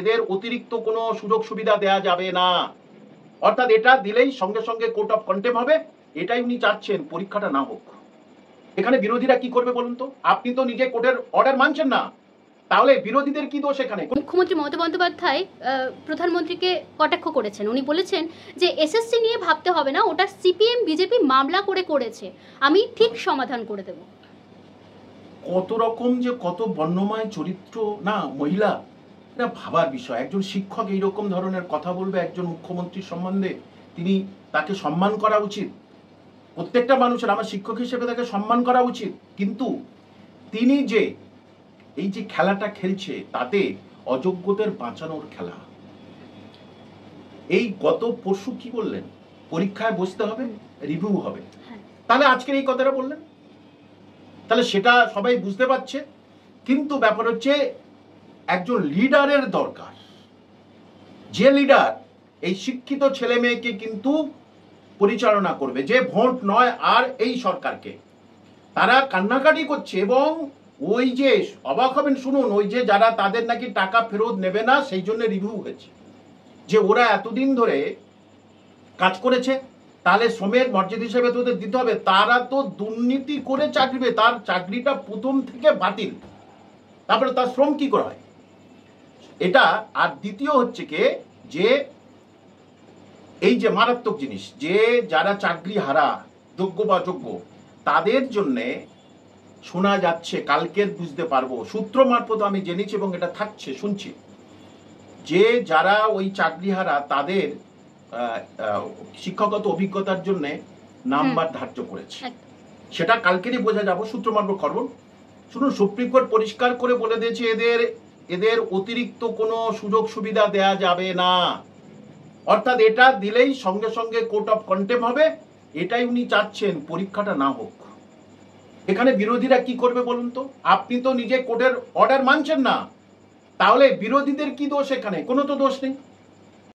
এদের অতিরিক্ত কোনো সুযোগ সুবিধা দেয়া যাবে না, অর্থাৎ এটা দিলেই সঙ্গে সঙ্গে কোর্ট অফ কন্টেম্প হবে। এটাই উনি চাচ্ছেন, পরীক্ষাটা না হোক। এখানে বিরোধীরা কি করবে বলুন তো? আপনি তো নিজে কোর্টের অর্ডার মানছেন না, তাহলে বিরোধীদের কি দোষ এখানে? মুখ্যমন্ত্রী মমতা বন্দ্যোপাধ্যায় প্রধানমন্ত্রীকে কটাক্ষ করেছেন। উনি বলেছেন যে এসএসসি নিয়ে ভাবতে হবে না, ওটা সিপিএম বিজেপি মামলা করেছে, আমি ঠিক সমাধান করে দেব। কত রকম যে কত বর্ণময় চরিত্র না মহিলা, এটা ভাবার বিষয়। একজন শিক্ষক এইরকম ধরনের কথা বলবে একজন মুখ্যমন্ত্রীর সম্বন্ধে, তাকে সম্মান করা উচিত। প্রত্যেকটা মানুষের, আমার শিক্ষক হিসেবে তাকে সম্মান করা উচিত। কিন্তু তিনি যে এই যে খেলাটা খেলছে, তাতে অযোগ্যদের বাঁচানোর খেলা। এই গত পরশু কি বললেন? পরীক্ষায় বসতে হবে, রিভিউ হবে। তাহলে আজকের এই কথাটা বললেন, তাহলে সেটা সবাই বুঝতে পারছে। কিন্তু ব্যাপার হচ্ছে একজন লিডারের দরকার, যে লিডার এই শিক্ষিত ছেলে মেয়েকে কিন্তু পরিচালনা করবে, যে ভোট নয় আর এই সরকারকে। তারা কান্নাকাটি করছে এবং ওই যে অবাক হবেন, শুনুন, ওই যে যারা তাদের নাকি টাকা ফেরত নেবে না, সেই জন্য রিভিউ হয়েছে। যে ওরা এতদিন ধরে কাজ করেছে, তাহলে শ্রমের মর্যাদা হিসেবে তো ওদের দিতে হবে। তারা তো দুর্নীতি করে চাকরি পেয়ে, তার চাকরিটা প্রথম থেকে বাতিল, তারপরে তার শ্রম কি করা হয় এটা। আর দ্বিতীয় হচ্ছে কে, যে এই যে মারাত্মক জিনিস, যে যারা চাকরি হারা, যোগ্য বা যোগ্য, তাদের জন্যে শোনা যাচ্ছে, কালকের বুঝতে পারবো, সূত্র মারফত আমি জেনেছি এবং এটা থাকছে, শুনছি, যে যারা ওই চাকরি হারা তাদের শিক্ষাগত অভিজ্ঞতার জন্য নাম্বার ধার্য করেছে। সেটা কালকেরই বোঝা যাবো, সূত্র মারফত খবর। শুনুন, সুপ্রিম কোর্ট পরিষ্কার করে বলে দিয়েছে, এদের অতিরিক্ত কোনো সুযোগ সুবিধা দেয়া যাবে না, অর্থাৎ এটা দিলেই সঙ্গে সঙ্গে কোর্ট অফ কন্টেম্প হবে। এটাই উনি চাচ্ছেন, পরীক্ষাটা না হোক। এখানে বিরোধীরা কি করবে বলুন তো? আপনি তো নিজে কোর্টের অর্ডার মানছেন না, তাহলে বিরোধীদের কি দোষ এখানে? কোনো তো দোষ নেই।